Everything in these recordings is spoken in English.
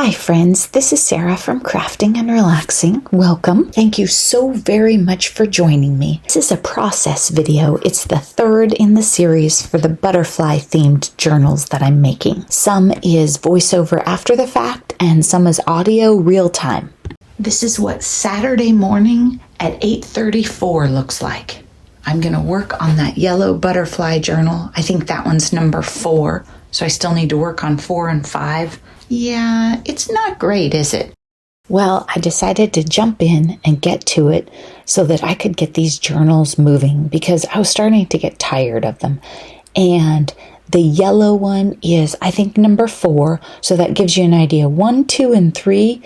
Hi friends, this is Sarah from Crafting and Relaxing. Welcome. Thank you so very much for joining me. This is a process video. It's the third in the series for the butterfly themed journals that I'm making. Some is voiceover after the fact and some is audio real time. This is what Saturday morning at 8:34 looks like. I'm going to work on that yellow butterfly journal. I think that one's number 4, so I still need to work on 4 and 5. Yeah, it's not great, is it? Well, I decided to jump in and get to it so that I could get these journals moving because I was starting to get tired of them. And the yellow one is, I think, number 4. So that gives you an idea. 1, 2, and 3,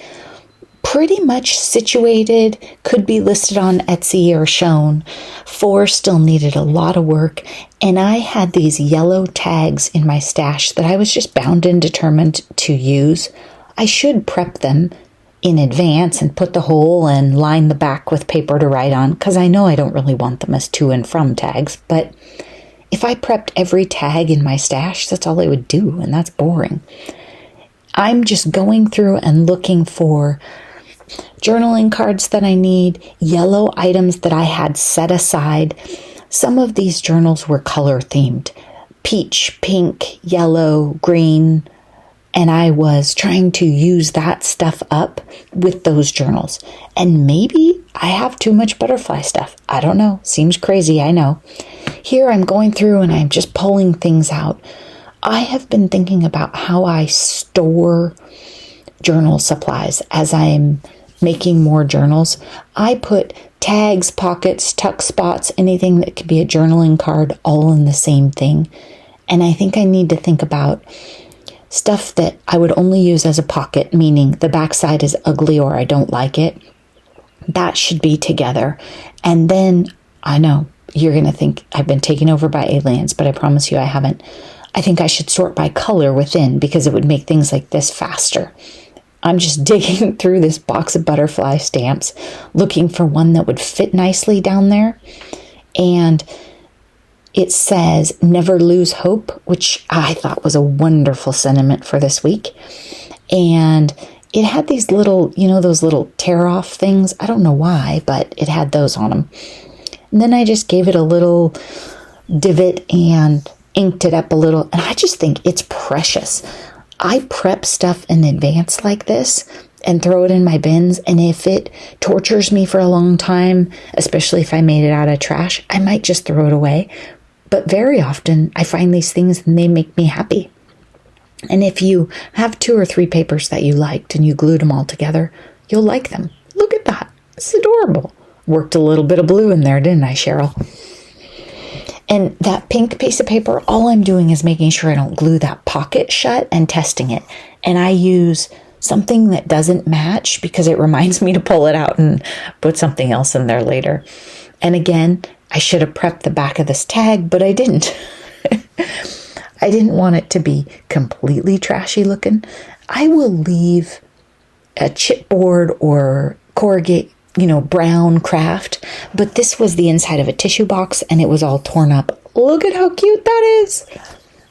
pretty much situated, could be listed on Etsy or shown. 4 still needed a lot of work. And I had these yellow tags in my stash that I was just bound and determined to use. I should prep them in advance and put the hole and line the back with paper to write on, because I know I don't really want them as to and from tags. But if I prepped every tag in my stash, that's all I would do, and that's boring. I'm just going through and looking for journaling cards that I need, yellow items that I had set aside. Some of these journals were color themed, peach, pink, yellow, green, and I was trying to use that stuff up with those journals. And maybe I have too much butterfly stuff. I don't know. Seems crazy, I know. Here I'm going through and I'm just pulling things out. I have been thinking about how I store journal supplies as I'm making more journals. I put tags, pockets, tuck spots, anything that could be a journaling card, all in the same thing. And I think I need to think about stuff that I would only use as a pocket, meaning the backside is ugly or I don't like it. That should be together. And then, I know you're going to think I've been taken over by aliens, but I promise you I haven't. I think I should sort by color within because it would make things like this faster. I'm just digging through this box of butterfly stamps, looking for one that would fit nicely down there. And it says, never lose hope, which I thought was a wonderful sentiment for this week. And it had these little, those little tear off things. I don't know why, but it had those on them. And then I just gave it a little divot and inked it up a little. And I just think it's precious. I prep stuff in advance like this and throw it in my bins. And if it tortures me for a long time, especially if I made it out of trash, I might just throw it away. But very often I find these things and they make me happy. And if you have 2 or 3 papers that you liked and you glued them all together, you'll like them. Look at that. It's adorable. Worked a little bit of blue in there, didn't I, Cheryl? And that pink piece of paper, all I'm doing is making sure I don't glue that pocket shut and testing it. And I use something that doesn't match because it reminds me to pull it out and put something else in there later. And again, I should have prepped the back of this tag, but I didn't. I didn't want it to be completely trashy looking. I will leave a chipboard or corrugate, brown craft, but this was the inside of a tissue box and it was all torn up. Look at how cute that is.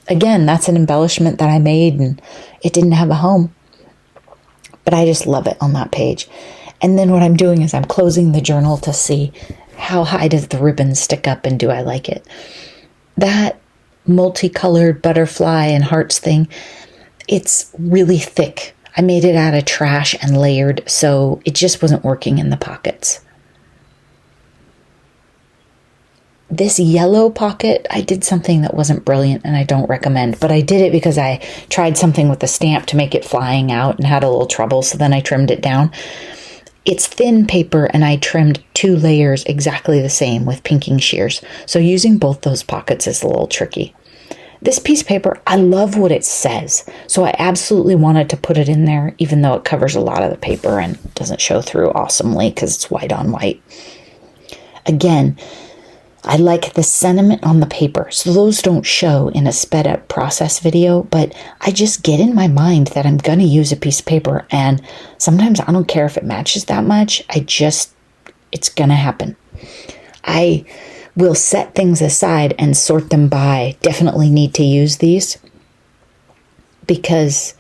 Again, that's an embellishment that I made and it didn't have a home, but I just love it on that page. And then what I'm doing is I'm closing the journal to see how high does the ribbon stick up and do I like it. That multicolored butterfly and hearts thing, it's really thick. I made it out of trash and layered, so it just wasn't working in the pockets. This yellow pocket, I did something that wasn't brilliant and I don't recommend, but I did it because I tried something with the stamp to make it flying out and had a little trouble, so then I trimmed it down. It's thin paper and I trimmed 2 layers exactly the same with pinking shears, so using both those pockets is a little tricky. This piece of paper, I love what it says, so I absolutely wanted to put it in there, even though it covers a lot of the paper and doesn't show through awesomely because it's white on white. Again, I like the sentiment on the paper, so those don't show in a sped up process video, but I just get in my mind that I'm going to use a piece of paper, and sometimes I don't care if it matches that much. It's going to happen. I will set things aside and sort them by definitely need to use these because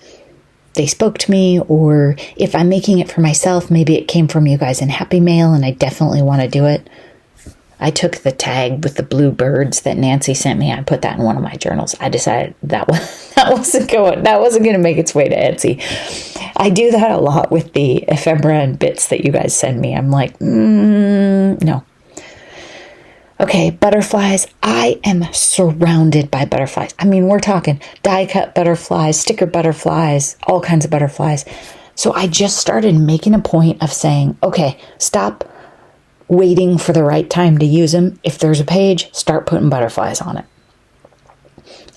they spoke to me, or if I'm making it for myself, maybe it came from you guys in Happy Mail and I definitely want to do it. I took the tag with the blue birds that Nancy sent me. I put that in one of my journals. I decided that wasn't going to make its way to Etsy. I do that a lot with the ephemera and bits that you guys send me. I'm like, no. Okay, butterflies. I am surrounded by butterflies. I mean, we're talking die-cut butterflies, sticker butterflies, all kinds of butterflies. So I just started making a point of saying, okay, stop waiting for the right time to use them. If there's a page, start putting butterflies on it.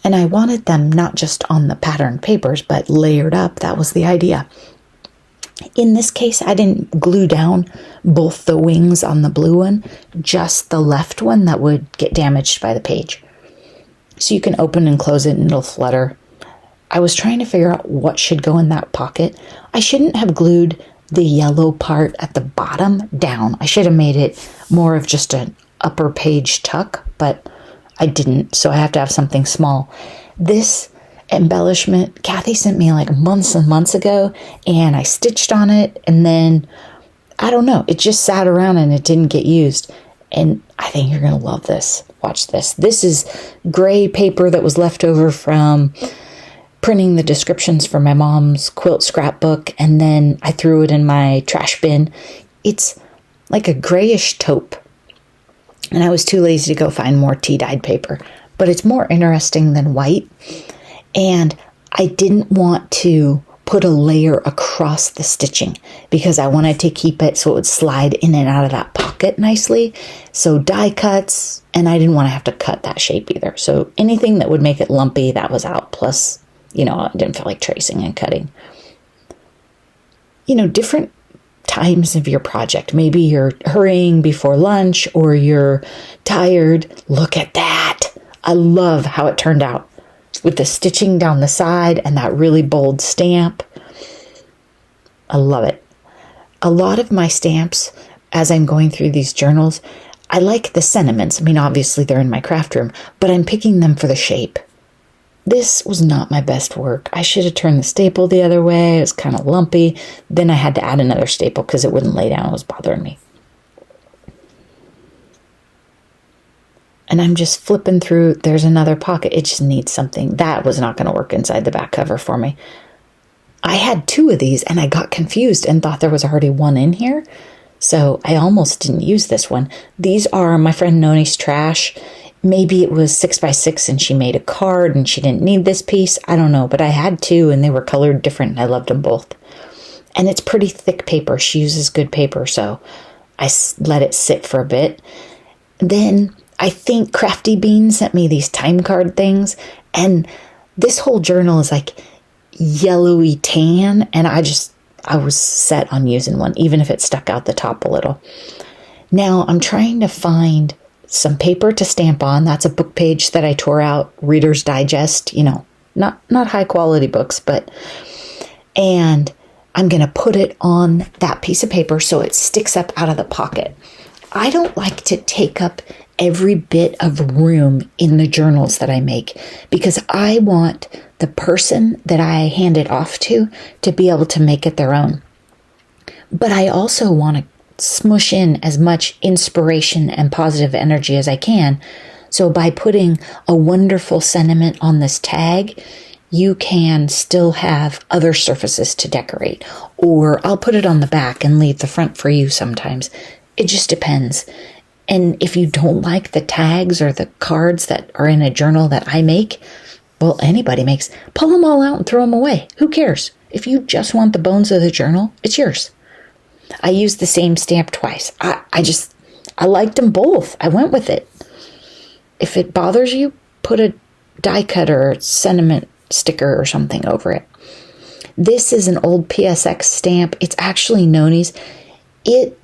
And I wanted them not just on the patterned papers, but layered up. That was the idea. In this case, I didn't glue down both the wings on the blue one, just the left one that would get damaged by the page. So you can open and close it and it'll flutter. I was trying to figure out what should go in that pocket. I shouldn't have glued the yellow part at the bottom down. I should have made it more of just an upper page tuck, but I didn't, so I have to have something small. This embellishment, Kathy sent me like months and months ago, and I stitched on it, and then, I don't know, it just sat around and it didn't get used. And I think you're going to love this. Watch this. This is gray paper that was left over from printing the descriptions for my mom's quilt scrapbook, and then I threw it in my trash bin. It's like a grayish taupe, and I was too lazy to go find more tea-dyed paper, but it's more interesting than white. And I didn't want to put a layer across the stitching because I wanted to keep it so it would slide in and out of that pocket nicely. So die cuts, and I didn't want to have to cut that shape either. So anything that would make it lumpy, that was out. Plus, I didn't feel like tracing and cutting. Different times of your project. Maybe you're hurrying before lunch or you're tired. Look at that. I love how it turned out with the stitching down the side and that really bold stamp. I love it. A lot of my stamps, as I'm going through these journals, I like the sentiments. I mean, obviously they're in my craft room, but I'm picking them for the shape. This was not my best work. I should have turned the staple the other way. It was kind of lumpy. Then I had to add another staple because it wouldn't lay down. It was bothering me. And I'm just flipping through. There's another pocket. It just needs something. That was not going to work inside the back cover for me. I had 2 of these and I got confused and thought there was already one in here. So I almost didn't use this one. These are my friend Noni's trash. Maybe it was 6x6 and she made a card and she didn't need this piece. I don't know, but I had 2 and they were colored different and I loved them both. And it's pretty thick paper. She uses good paper, so I let it sit for a bit. Then I think Crafty Bean sent me these time card things, and this whole journal is like yellowy tan, and I was set on using one, even if it stuck out the top a little. Now I'm trying to find some paper to stamp on. That's a book page that I tore out, Reader's Digest, not high quality books, and I'm going to put it on that piece of paper so it sticks up out of the pocket. I don't like to take up every bit of room in the journals that I make because I want the person that I hand it off to be able to make it their own. But I also want to smush in as much inspiration and positive energy as I can. So by putting a wonderful sentiment on this tag, you can still have other surfaces to decorate. Or I'll put it on the back and leave the front for you sometimes. It just depends. And if you don't like the tags or the cards that are in a journal that I make, well, anybody makes, pull them all out and throw them away. Who cares? If you just want the bones of the journal, it's yours. I used the same stamp twice. I liked them both. I went with it. If it bothers you, put a die cut or sentiment sticker or something over it. This is an old PSX stamp. It's actually Noni's. It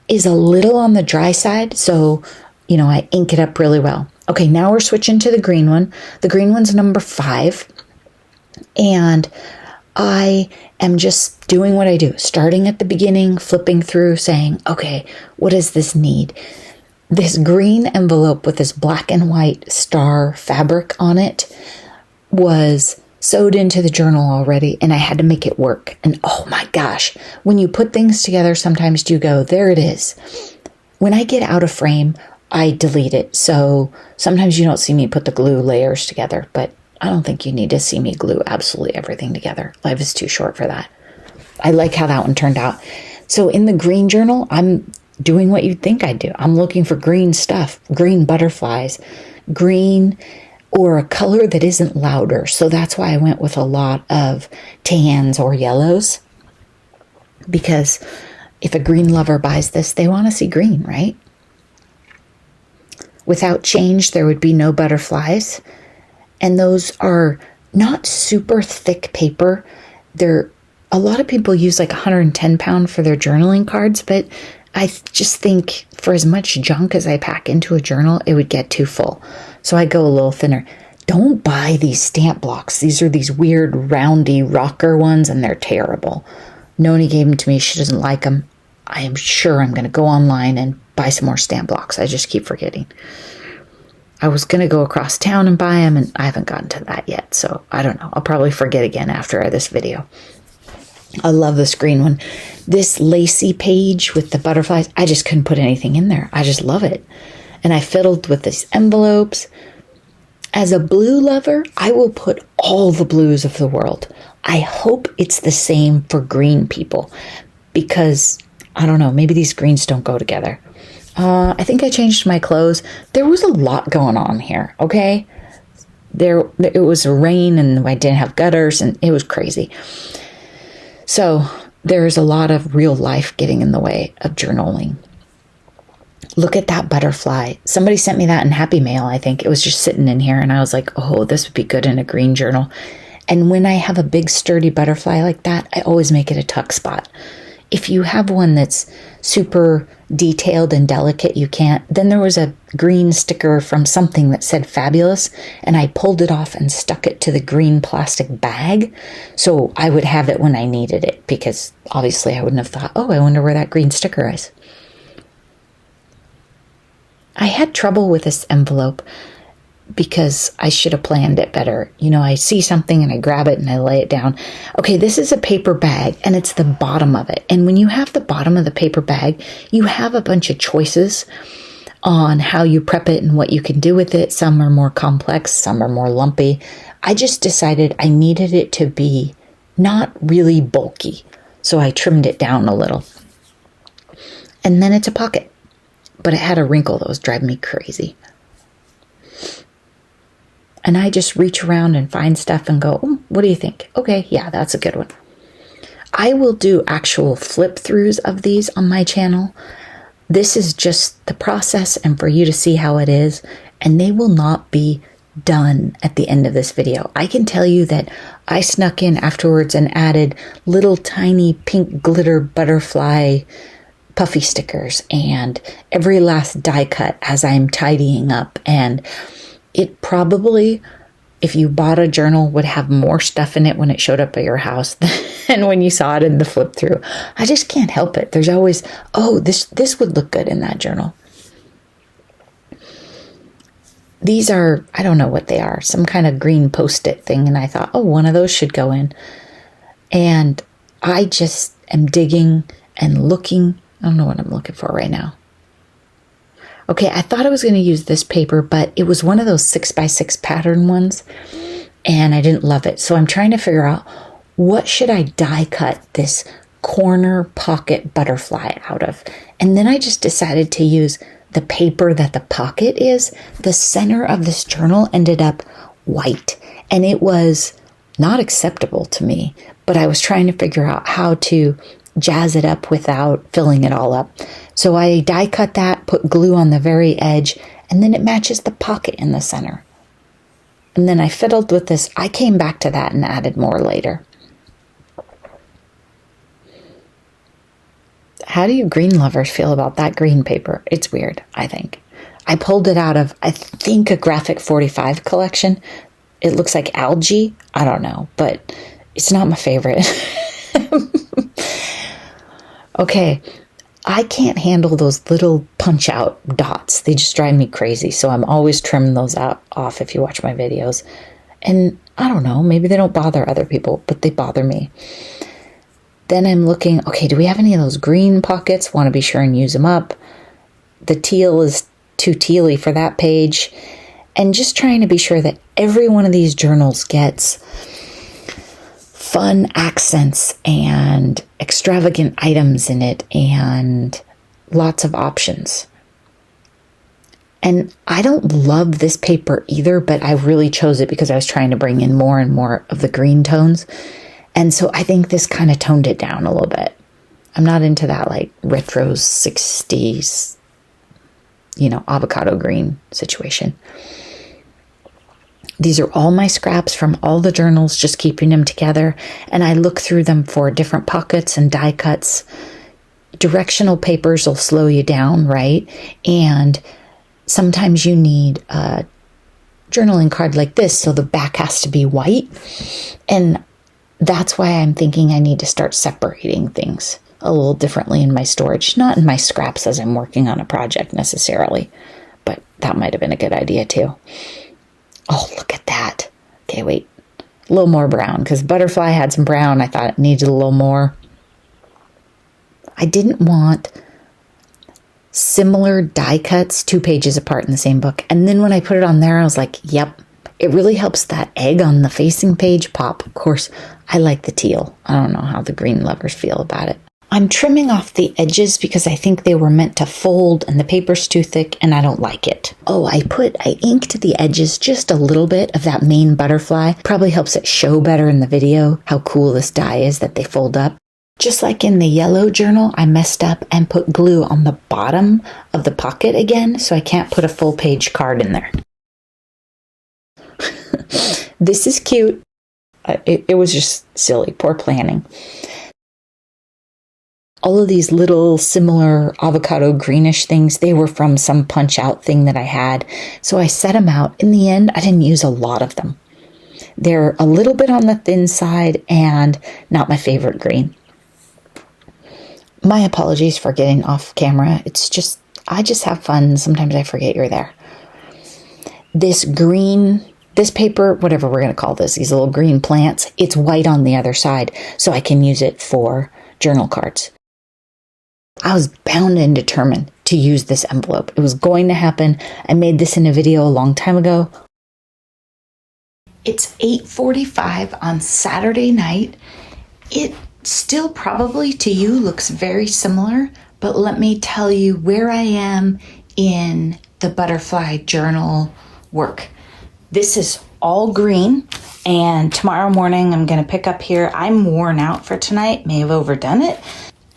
is a little on the dry side, so, I ink it up really well. Okay, now we're switching to the green one. The green one's number 5, and I am just doing what I do, starting at the beginning, flipping through, saying, okay, what does this need? This green envelope with this black and white star fabric on it was sewed into the journal already, and I had to make it work. And oh my gosh, when you put things together, sometimes you go, there it is. When I get out of frame, I delete it. So sometimes you don't see me put the glue layers together, but I don't think you need to see me glue absolutely everything together. Life is too short for that. I like how that one turned out. So in the green journal, I'm doing what you'd think I'd do. I'm looking for green stuff, green butterflies, green, or a color that isn't louder. So that's why I went with a lot of tans or yellows, because if a green lover buys this, they want to see green, right? Without change, there would be no butterflies. And those are not super thick paper. A lot of people use like 110 pound for their journaling cards, but I just think for as much junk as I pack into a journal, it would get too full. So I go a little thinner. Don't buy these stamp blocks. These are these weird roundy rocker ones, and they're terrible. Noni gave them to me. She doesn't like them. I am sure I'm going to go online and buy some more stamp blocks. I just keep forgetting. I was going to go across town and buy them, and I haven't gotten to that yet. So I don't know. I'll probably forget again after this video. I love this green one. This lacy page with the butterflies, I just couldn't put anything in there. I just love it. And I fiddled with these envelopes. As a blue lover, I will put all the blues of the world. I hope it's the same for green people, because I don't know, maybe these greens don't go together. I think I changed my clothes. There was a lot going on here, okay? It was rain, and I didn't have gutters, and it was crazy. So there's a lot of real life getting in the way of journaling. Look at that butterfly. Somebody sent me that in Happy Mail, I think. It was just sitting in here, and I was like, oh, this would be good in a green journal. And when I have a big sturdy butterfly like that, I always make it a tuck spot. If you have one that's super detailed and delicate, you can't. Then there was a green sticker from something that said fabulous, and I pulled it off and stuck it to the green plastic bag. So I would have it when I needed it, because obviously I wouldn't have thought, oh, I wonder where that green sticker is. I had trouble with this envelope because I should have planned it better. You know, I see something and I grab it and I lay it down. Okay, this is a paper bag, and it's the bottom of it. And when you have the bottom of the paper bag, you have a bunch of choices on how you prep it and what you can do with it. Some are more complex, some are more lumpy. I just decided I needed it to be not really bulky, so I trimmed it down a little. And then it's a pocket, but it had a wrinkle that was driving me crazy. And I just reach around and find stuff and go, oh, what do you think? Okay, yeah, that's a good one. I will do actual flip throughs of these on my channel. This is just the process and for you to see how it is. And they will not be done at the end of this video. I can tell you that I snuck in afterwards and added little tiny pink glitter butterfly puffy stickers and every last die cut as I'm tidying up. And it probably, if you bought a journal, would have more stuff in it when it showed up at your house than when you saw it in the flip through. I just can't help it. There's always, oh, this would look good in that journal. These are, I don't know what they are, some kind of green Post-it thing. And I thought, oh, one of those should go in. And I just am digging and looking. I don't know what I'm looking for right now. Okay, I thought I was going to use this paper, but it was one of those 6x6 pattern ones, and I didn't love it. So I'm trying to figure out, what should I die cut this corner pocket butterfly out of? And then I just decided to use the paper that the pocket is. The center of this journal ended up white, and it was not acceptable to me, but I was trying to figure out how to jazz it up without filling it all up. So I die cut that, put glue on the very edge, and then it matches the pocket in the center. And then I fiddled with this. I came back to that and added more later. How do you green lovers feel about that green paper? It's weird, I think. I pulled it out of, I think, a Graphic 45 collection. It looks like algae. I don't know, but it's not my favorite. Okay, I can't handle those little punch out dots. They just drive me crazy. So I'm always trimming those off if you watch my videos. And I don't know, maybe they don't bother other people, but they bother me. Then I'm looking, okay, do we have any of those green pockets? Want to be sure and use them up. The teal is too tealy for that page. And just trying to be sure that every one of these journals gets fun accents and extravagant items in it and lots of options. And I don't love this paper either, but I really chose it because I was trying to bring in more and more of the green tones. And so I think this kind of toned it down a little bit. I'm not into that like retro 60s, avocado green situation. These are all my scraps from all the journals, just keeping them together. And I look through them for different pockets and die cuts. Directional papers will slow you down, right? And sometimes you need a journaling card like this, so the back has to be white. And that's why I'm thinking I need to start separating things a little differently in my storage, not in my scraps as I'm working on a project necessarily, but that might have been a good idea too. Oh, look at that. Okay, wait. A little more brown, because Butterfly had some brown. I thought it needed a little more. I didn't want similar die cuts 2 pages apart in the same book. And then when I put it on there, I was like, yep, it really helps that egg on the facing page pop. Of course, I like the teal. I don't know how the green lovers feel about it. I'm trimming off the edges because I think they were meant to fold and the paper's too thick and I don't like it. Oh, I inked the edges just a little bit of that main butterfly. Probably helps it show better in the video how cool this die is that they fold up. Just like in the yellow journal, I messed up and put glue on the bottom of the pocket again, so I can't put a full page card in there. This is cute. It was just silly, poor planning. All of these little similar avocado greenish things, they were from some punch out thing that I had. So I set them out. In the end, I didn't use a lot of them. They're a little bit on the thin side and not my favorite green. My apologies for getting off camera. I just have fun. Sometimes I forget you're there. This paper, whatever we're going to call this, these little green plants, it's white on the other side, so I can use it for journal cards. I was bound and determined to use this envelope. It was going to happen. I made this in a video a long time ago. It's 8:45 on Saturday night. It still probably to you looks very similar, but let me tell you where I am in the butterfly journal work. This is all green, and tomorrow morning I'm going to pick up here. I'm worn out for tonight, may have overdone it.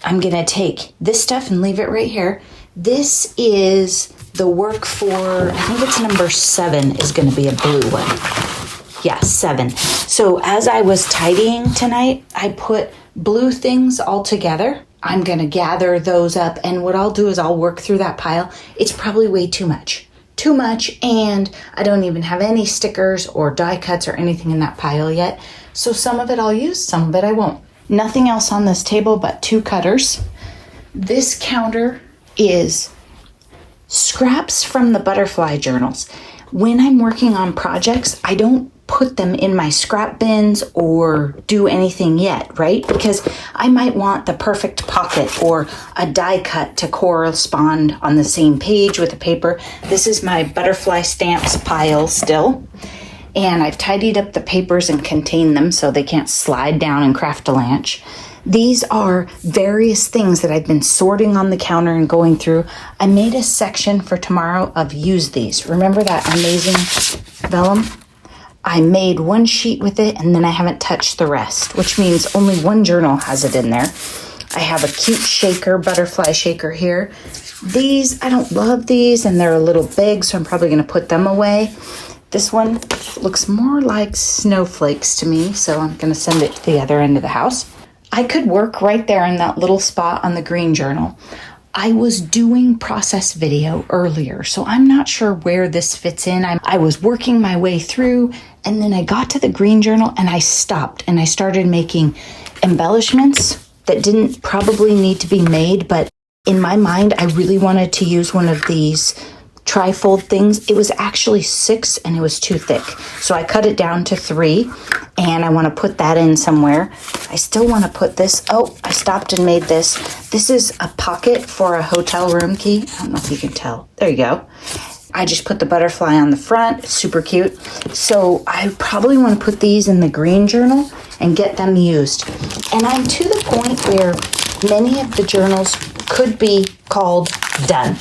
I'm going to take this stuff and leave it right here. This is the work for, I think it's number 7 is going to be a blue one. Yeah, 7. So as I was tidying tonight, I put blue things all together. I'm going to gather those up, and what I'll do is I'll work through that pile. It's probably way too much, and I don't even have any stickers or die cuts or anything in that pile yet. So some of it I'll use, some of it I won't. Nothing else on this table but 2 cutters. This counter is scraps from the butterfly journals. When I'm working on projects, I don't put them in my scrap bins or do anything yet, right? Because I might want the perfect pocket or a die cut to correspond on the same page with the paper. This is my butterfly stamps pile still. And I've tidied up the papers and contained them so they can't slide down and craft-a-lanch. These are various things that I've been sorting on the counter and going through. I made a section for tomorrow of use these. Remember that amazing vellum? I made 1 sheet with it and then I haven't touched the rest, which means only 1 journal has it in there. I have a cute shaker, butterfly shaker here. These, I don't love these and they're a little big, so I'm probably going to put them away. This one looks more like snowflakes to me, so I'm going to send it to the other end of the house. I could work right there in that little spot on the green journal. I was doing process video earlier, so I'm not sure where this fits in. I was working my way through, and then I got to the green journal, and I stopped, and I started making embellishments that didn't probably need to be made, but in my mind, I really wanted to use one of these tri-fold things. It was actually 6 and it was too thick. So I cut it down to 3 and I want to put that in somewhere. I still want to put this. Oh, I stopped and made this. This is a pocket for a hotel room key. I don't know if you can tell. There you go. I just put the butterfly on the front. It's super cute. So I probably want to put these in the green journal and get them used. And I'm to the point where many of the journals could be called done.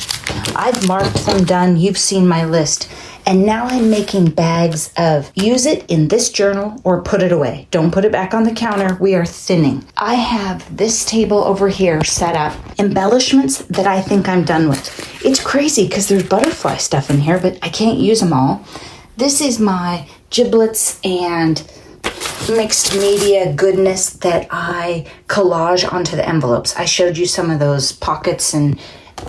I've marked them done. You've seen my list. And now I'm making bags of use it in this journal or put it away. Don't put it back on the counter. We are thinning. I have this table over here set up. Embellishments that I think I'm done with. It's crazy because there's butterfly stuff in here, but I can't use them all. This is my giblets and mixed media goodness that I collage onto the envelopes. I showed you some of those pockets and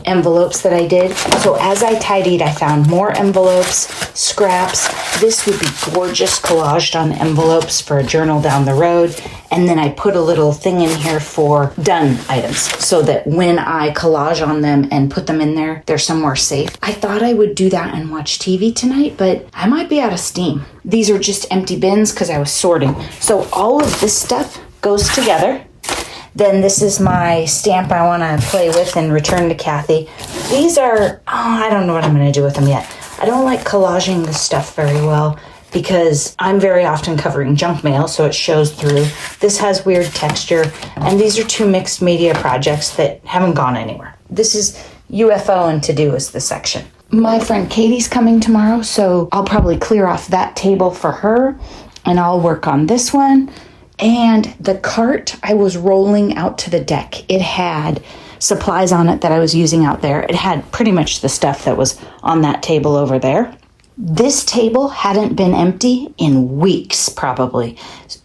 envelopes that I did. So as I tidied, I found more envelopes, scraps. This would be gorgeous collaged on envelopes for a journal down the road. And then I put a little thing in here for done items so that when I collage on them and put them in there, they're somewhere safe. I thought I would do that and watch TV tonight, but I might be out of steam. These are just empty bins because I was sorting. So all of this stuff goes together. Then this is my stamp I want to play with and return to Kathy. These are, I don't know what I'm going to do with them yet. I don't like collaging this stuff very well because I'm very often covering junk mail, so it shows through. This has weird texture, and these are 2 mixed media projects that haven't gone anywhere. This is UFO and to do is the section. My friend Katie's coming tomorrow, so I'll probably clear off that table for her, and I'll work on this one. And the cart I was rolling out to the deck, it had supplies on it that I was using out there. It had pretty much the stuff that was on that table over there. This table hadn't been empty in weeks, probably,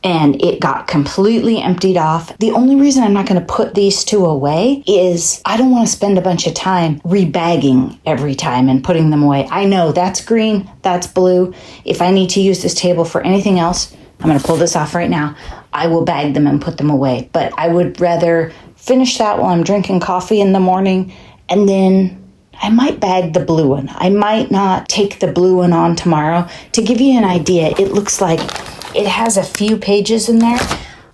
and it got completely emptied off. The only reason I'm not going to put these 2 away is I don't want to spend a bunch of time rebagging every time and putting them away. I know that's green, that's blue. If I need to use this table for anything else, I'm going to pull this off right now. I will bag them and put them away. But I would rather finish that while I'm drinking coffee in the morning, and then I might bag the blue one. I might not take the blue one on tomorrow. To give you an idea, it looks like it has a few pages in there.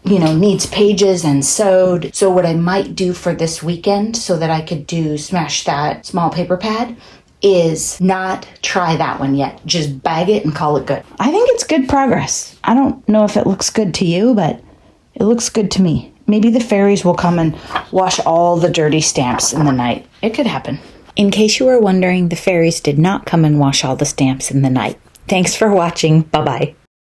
Needs pages and sewed. So what I might do for this weekend so that I could do Smash That small paper pad is not try that one yet. Just bag it and call it good. I think it's good progress. I don't know if it looks good to you, but it looks good to me. Maybe the fairies will come and wash all the dirty stamps in the night. It could happen. In case you were wondering, the fairies did not come and wash all the stamps in the night. Thanks for watching. Bye-bye.